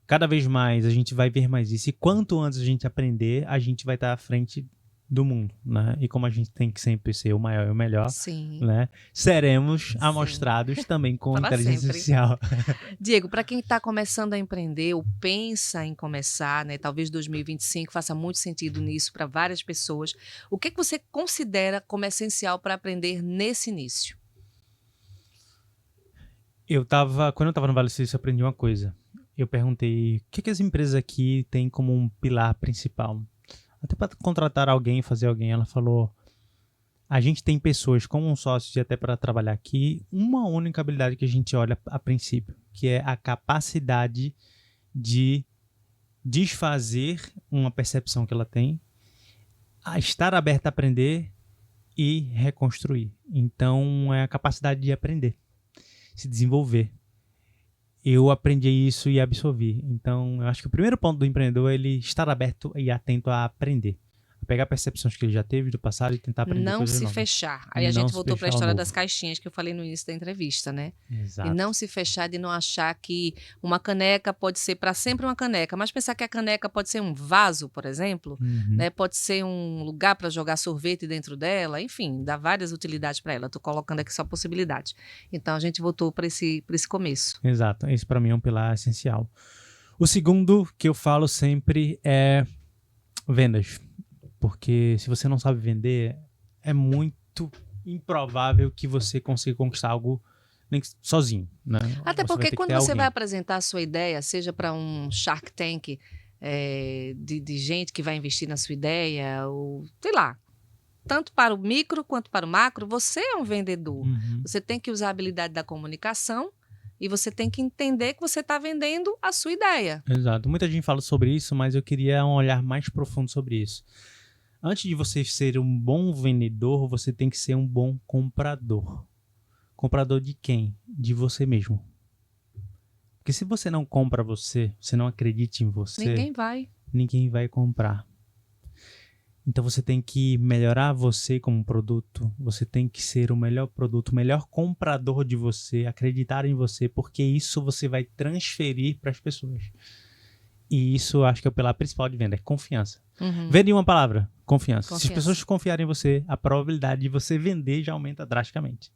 Cada vez mais a gente vai ver mais isso. E quanto antes a gente aprender, a gente vai estar à frente do mundo, né? E como a gente tem que sempre ser o maior e o melhor, Sim. né? Seremos Sim. amostrados também com Para inteligência sempre. artificial. Diego, para quem está começando a empreender ou pensa em começar, né? Talvez 2025 faça muito sentido nisso para várias pessoas. O que você considera como essencial para aprender nesse início? Quando eu tava no Vale do Silício, eu aprendi uma coisa. Eu perguntei, o que as empresas aqui têm como um pilar principal? Até para contratar alguém, fazer alguém, ela falou, a gente tem pessoas como um sócio e até para trabalhar aqui, uma única habilidade que a gente olha a princípio, que é a capacidade de desfazer uma percepção que ela tem, a estar aberta a aprender e reconstruir. Então, é a capacidade de aprender, se desenvolver. Eu aprendi isso e absorvi. Então, eu acho que o primeiro ponto do empreendedor é ele estar aberto e atento a aprender. A pegar percepções que ele já teve do passado e tentar aprender Não coisas se novas. fechar. Aí a Não gente se voltou para a fechar ao história novo. das caixinhas que eu falei no início da entrevista, né? Exato. E não se fechar de não achar que uma caneca pode ser para sempre uma caneca, mas pensar que a caneca pode ser um vaso, por exemplo, né? Pode ser um lugar para jogar sorvete dentro dela, enfim, dá várias utilidades para ela. Estou colocando aqui só possibilidades. Então a gente voltou para esse começo. Exato. Esse para mim é um pilar essencial. O segundo que eu falo sempre é vendas. Porque se você não sabe vender, é muito improvável que você consiga conquistar algo nem que sozinho, né? Até Você vai porque ter que quando ter você vai alguém. apresentar a sua ideia, seja para um Shark Tank de gente que vai investir na sua ideia, ou sei lá, tanto para o micro quanto para o macro, você é um vendedor. Uhum. Você tem que usar a habilidade da comunicação e você tem que entender que você está vendendo a sua ideia. Exato. Muita gente fala sobre isso, mas eu queria um olhar mais profundo sobre isso. Antes de você ser um bom vendedor, você tem que ser um bom comprador. Comprador de quem? De você mesmo. Porque se você não compra você não acredita em você, ninguém vai comprar. Então você tem que melhorar você como produto, você tem que ser o melhor produto, o melhor comprador de você, acreditar em você, porque isso você vai transferir para as pessoas. E isso eu acho que é o pilar principal de venda, é confiança. Uhum. Venda em uma palavra, confiança. Se as Confiança. pessoas confiarem em você, a probabilidade de você vender já aumenta drasticamente.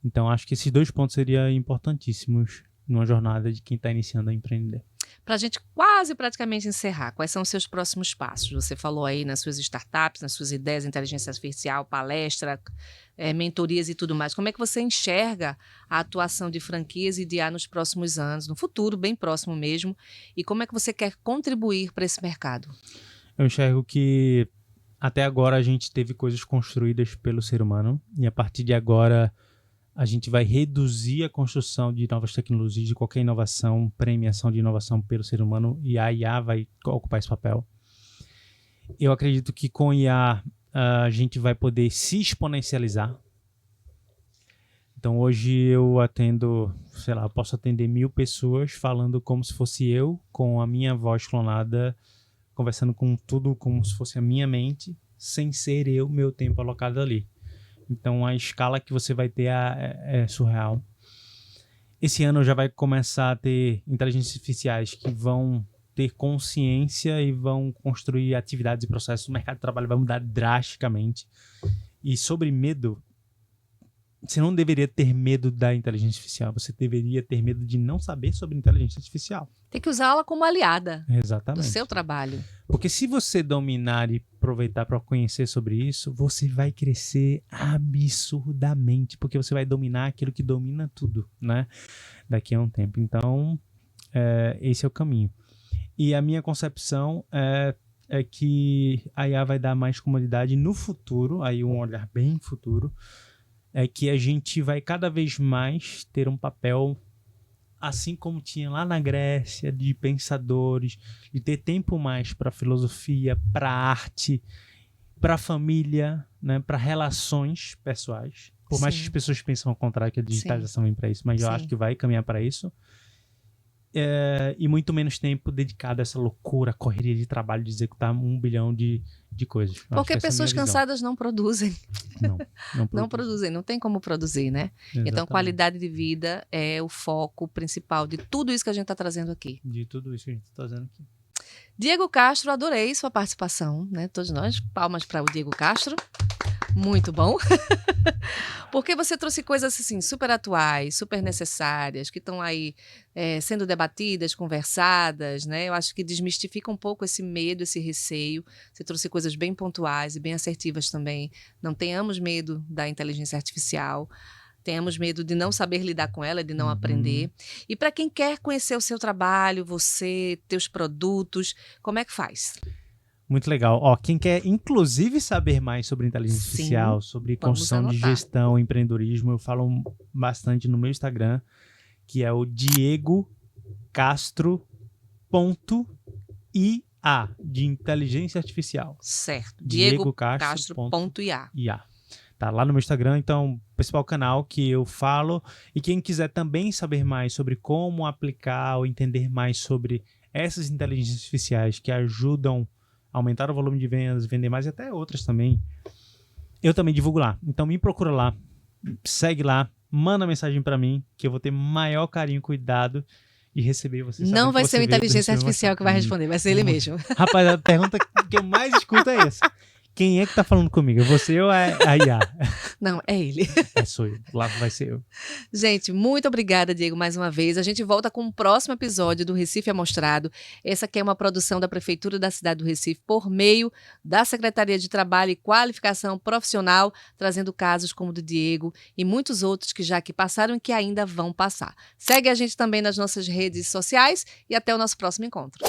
Então acho que esses 2 pontos seriam importantíssimos numa jornada de quem está iniciando a empreender. Para a gente quase praticamente encerrar, quais são os seus próximos passos? Você falou aí nas suas startups, nas suas ideias, inteligência artificial, palestra, mentorias e tudo mais. Como é que você enxerga a atuação de franquias e de IA nos próximos anos, no futuro, bem próximo mesmo? E como é que você quer contribuir para esse mercado? Eu enxergo que até agora a gente teve coisas construídas pelo ser humano e a partir de agora a gente vai reduzir a construção de novas tecnologias, de qualquer inovação, premiação de inovação pelo ser humano, e a IA vai ocupar esse papel. Eu acredito que com IA a gente vai poder se exponencializar. Então hoje eu atendo, sei lá, eu posso atender 1000 pessoas falando como se fosse eu, com a minha voz clonada, conversando com tudo como se fosse a minha mente, sem ser eu, meu tempo alocado ali. Então a escala que você vai ter é surreal. Esse ano já vai começar a ter inteligências artificiais que vão ter consciência e vão construir atividades e processos. O mercado de trabalho vai mudar drasticamente. E sobre medo, você não deveria ter medo da inteligência artificial. Você deveria ter medo de não saber sobre inteligência artificial. Tem que usá-la como aliada Exatamente. do seu trabalho. Porque se você dominar e aproveitar para conhecer sobre isso, você vai crescer absurdamente, porque você vai dominar aquilo que domina tudo, né? Daqui a um tempo. Então, esse é o caminho. E a minha concepção é que a IA vai dar mais comodidade no futuro, aí um olhar bem futuro, é que a gente vai cada vez mais ter um papel, assim como tinha lá na Grécia, de pensadores, de ter tempo mais para filosofia, para arte, para família, né, para relações pessoais. Por mais que as pessoas pensam ao contrário, que a digitalização vem para isso, mas eu acho que vai caminhar para isso. E muito menos tempo dedicado a essa loucura, correria de trabalho, de executar 1 bilhão de coisas. Porque pessoas cansadas não produzem. Não produzem, não tem como produzir, né? Exatamente. Então, qualidade de vida é o foco principal de tudo isso que a gente está trazendo aqui. De tudo isso que a gente está trazendo aqui. Diego Castro, adorei sua participação, né? Todos nós, palmas para o Diego Castro. Muito bom. Porque você trouxe coisas assim, super atuais, super necessárias, que estão aí sendo debatidas, conversadas, né? Eu acho que desmistifica um pouco esse medo, esse receio. Você trouxe coisas bem pontuais e bem assertivas também. Não tenhamos medo da inteligência artificial. Tenhamos medo de não saber lidar com ela, de não aprender. E para quem quer conhecer o seu trabalho, você, teus produtos, como é que faz? Muito legal. Ó, quem quer, inclusive, saber mais sobre inteligência artificial, sobre construção de gestão, empreendedorismo, eu falo bastante no meu Instagram, que é o diegocastro.ia, de inteligência artificial. Certo. diegocastro.ia. Tá lá no meu Instagram, então, principal canal que eu falo. E quem quiser também saber mais sobre como aplicar ou entender mais sobre essas inteligências artificiais que ajudam aumentar o volume de vendas, vender mais e até outras também, eu também divulgo lá. Então me procura lá, segue lá, manda mensagem para mim, que eu vou ter maior carinho e cuidado de receber você. Não vai ser uma inteligência artificial que vai responder, vai ser ele mesmo. Rapaz, a pergunta que eu mais escuto é essa. Quem é que tá falando comigo? É você ou é a IA? Não, é ele. Sou eu. Lá vai ser eu. Gente, muito obrigada, Diego, mais uma vez. A gente volta com o próximo episódio do Recife é Mostrado. Essa aqui é uma produção da Prefeitura da cidade do Recife por meio da Secretaria de Trabalho e Qualificação Profissional, trazendo casos como o do Diego e muitos outros que já aqui passaram e que ainda vão passar. Segue a gente também nas nossas redes sociais e até o nosso próximo encontro.